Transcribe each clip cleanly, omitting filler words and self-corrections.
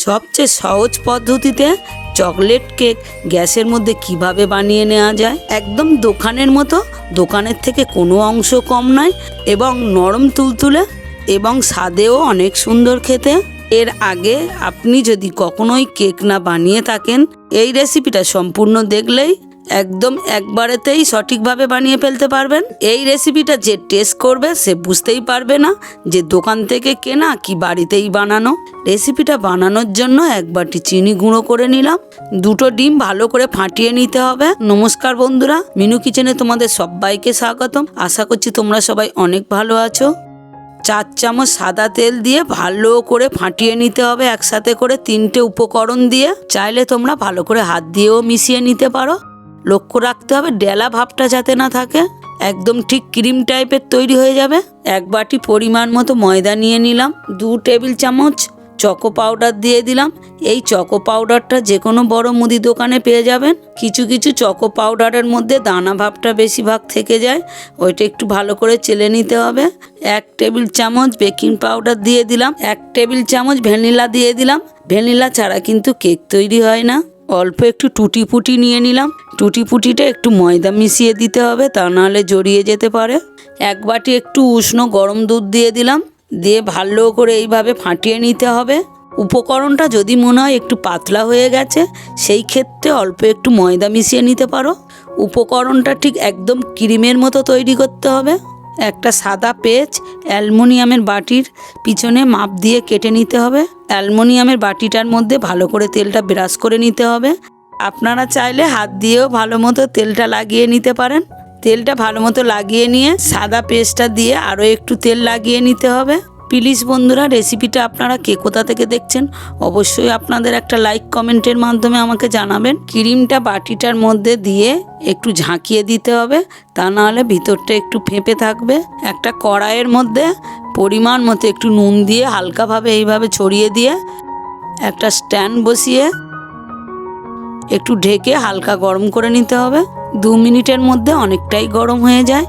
সবচেয়ে সহজ পদ্ধতিতে চকলেট কেক গ্যাসের মধ্যে কিভাবে বানিয়ে নেওয়া যায়, একদম দোকানের মতো, দোকানের থেকে কোনো অংশ কম নয় এবং নরম তুলতুলে এবং স্বাদেও অনেক সুন্দর খেতে। এর আগে আপনি যদি কখনোই কেক না বানিয়ে থাকেন, এই রেসিপিটা সম্পূর্ণ দেখলেই একদম একবারেতেই সঠিকভাবে বানিয়ে ফেলতে পারবেন। এই রেসিপিটা যে টেস্ট করবে সে বুঝতেই পারবে না যে দোকান থেকে কেনা কি বাড়িতেই বানানো। রেসিপিটা বানানোর জন্য এক বাটি চিনি গুঁড়ো করে নিলাম, 2টো ডিম ভালো করে ফাটিয়ে নিতে হবে। নমস্কার বন্ধুরা, মিনু কিচেনে তোমাদের সবাইকে স্বাগতম। আশা করছি তোমরা সবাই অনেক ভালো আছো। 4 চামচ সাদা তেল দিয়ে ভালো করে ফাটিয়ে নিতে হবে একসাথে করে 3টে উপকরণ দিয়ে। চাইলে তোমরা ভালো করে হাত দিয়েও মিশিয়ে নিতে পারো। লক্ষ্য রাখতে হবে ডেলা ভাবটা যাতে না থাকে, একদম ঠিক ক্রিম টাইপের তৈরি হয়ে যাবে। 1 বাটি পরিমাণ মতো ময়দা নিয়ে নিলাম, 2 টেবিল চামচ চকো পাউডার দিয়ে দিলাম। এই চকো পাউডারটা যে কোনো বড় মুদি দোকানে পেয়ে যাবেন। কিছু কিছু চকো পাউডারের মধ্যে দানা ভাবটা বেশিরভাগ থেকে যায়, ওইটা একটু ভালো করে চেলে নিতে হবে। 1 টেবিল চামচ বেকিং পাউডার দিয়ে দিলাম, 1 টেবিল চামচ ভ্যানিলা দিয়ে দিলাম। ভ্যানিলা ছাড়া কিন্তু কেক তৈরি হয় না। অল্প একটু টুটি ফুটি নিয়ে নিলাম, টুটি ফুটিটা একটু ময়দা মিশিয়ে দিতে হবে, তা নাহলে জড়িয়ে যেতে পারে। 1 বাটি একটু উষ্ণ গরম দুধ দিয়ে দিলাম, দিয়ে ভালো করে এইভাবে ফাটিয়ে নিতে হবে। উপকরণটা যদি মনে হয় একটু পাতলা হয়ে গেছে, সেই ক্ষেত্রে অল্প একটু ময়দা মিশিয়ে নিতে পারো। উপকরণটা ঠিক একদম ক্রিমের মতো তৈরি করতে হবে। একটা সাদা পেজ অ্যালুমিনিয়ামের বাটির পিছনে মাপ দিয়ে কেটে নিতে হবে। অ্যালুমিনিয়ামের বাটিটার মধ্যে ভালো করে তেলটা ব্রাশ করে নিতে হবে। আপনারা চাইলে হাত দিয়েও ভালো মতো তেলটা লাগিয়ে নিতে পারেন। তেলটা ভালো মতো লাগিয়ে নিয়ে সাদা পেস্টটা দিয়ে আরও একটু তেল লাগিয়ে নিতে হবে। প্লিজ বন্ধুরা, রেসিপিটা আপনারা কে কোথা থেকে দেখছেন অবশ্যই আপনাদের একটা লাইক কমেন্টের মাধ্যমে আমাকে জানাবেন। ক্রিমটা বাটিটার মধ্যে দিয়ে একটু ঝাঁকিয়ে দিতে হবে, তা নাহলে ভিতরটা একটু ফেঁপে থাকবে। একটা কড়াইয়ের মধ্যে পরিমাণ মতো একটু নুন দিয়ে হালকাভাবে এইভাবে ছড়িয়ে দিয়ে একটা স্ট্যান্ড বসিয়ে একটু ঢেকে হালকা গরম করে নিতে হবে। 2 মিনিটের মধ্যে অনেকটাই গরম হয়ে যায়।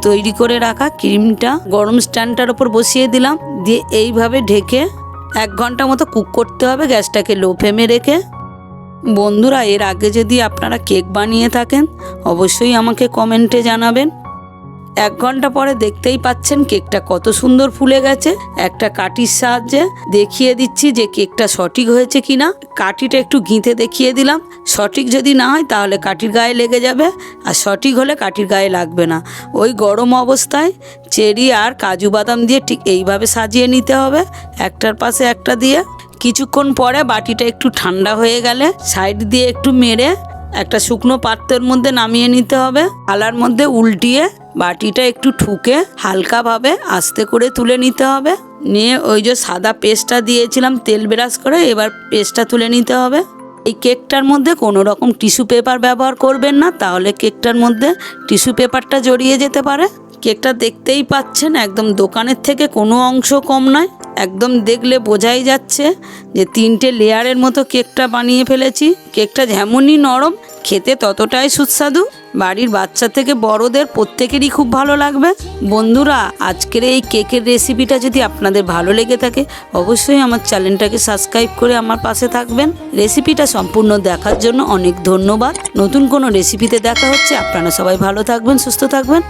তৈরি করে রাখা ক্রিমটা গরম স্ট্যান্ডটার ওপর বসিয়ে দিলাম, দিয়ে এইভাবে ঢেকে 1 ঘন্টা মতো কুক করতে হবে, গ্যাসটাকে লো ফ্লেমে রেখে। বন্ধুরা, এর আগে যদি আপনারা কেক বানিয়ে থাকেন অবশ্যই আমাকে কমেন্টে জানাবেন। 1 ঘন্টা পরে দেখতেই পাচ্ছেন কেকটা কত সুন্দর ফুলে গেছে। একটা কাঠির সাহায্যে দেখিয়ে দিচ্ছি যে কেকটা সঠিক হয়েছে কিনা। কাঠিটা একটু ঘিঁতে দেখিয়ে দিলাম। সঠিক যদি না হয় তাহলে কাঠির গায়ে লেগে যাবে, আর সঠিক হলে কাঠির গায়ে লাগবে না। ওই গরম অবস্থায় চেরি আর কাজু বাদাম দিয়ে ঠিক এইভাবে সাজিয়ে নিতে হবে, একটার পাশে একটা দিয়ে। কিছুক্ষণ পরে বাটিটা একটু ঠান্ডা হয়ে গেলে সাইড দিয়ে একটু মেরে একটা শুকনো পাত্রের মধ্যে নামিয়ে নিতে হবে। থালার মধ্যে উল্টিয়ে বাটিটা একটু ঠুকে হালকাভাবে আস্তে করে তুলে নিতে হবে। নিয়ে ওই যে সাদা পেস্টটা দিয়েছিলাম তেল ব্রাশ করে, এবার পেস্টটা তুলে নিতে হবে। এই কেকটার মধ্যে কোনো রকম টিস্যু পেপার ব্যবহার করবেন না, তাহলে কেকটার মধ্যে টিস্যু পেপারটা জড়িয়ে যেতে পারে। কেকটা দেখতেই পাচ্ছেন একদম দোকানের থেকে কোনো অংশ কম নয়, একদম দেখলে বোঝাই যাচ্ছে যে 3টে লেয়ারের মতো কেকটা বানিয়ে ফেলেছি। কেকটা যেমনই নরম, খেতে ততটাই সুস্বাদু। বাড়ির বাচ্চা থেকে বড়দের প্রত্যেকেরই খুব ভালো লাগবে। বন্ধুরা, আজকের এই কেকের রেসিপিটা যদি আপনাদের ভালো লেগে থাকে অবশ্যই আমার চ্যানেলটাকে সাবস্ক্রাইব করে আমার পাশে থাকবেন। রেসিপিটা সম্পূর্ণ দেখার জন্য অনেক ধন্যবাদ। নতুন কোনো রেসিপিতে দেখা হচ্ছে। আপনারা সবাই ভালো থাকবেন, সুস্থ থাকবেন।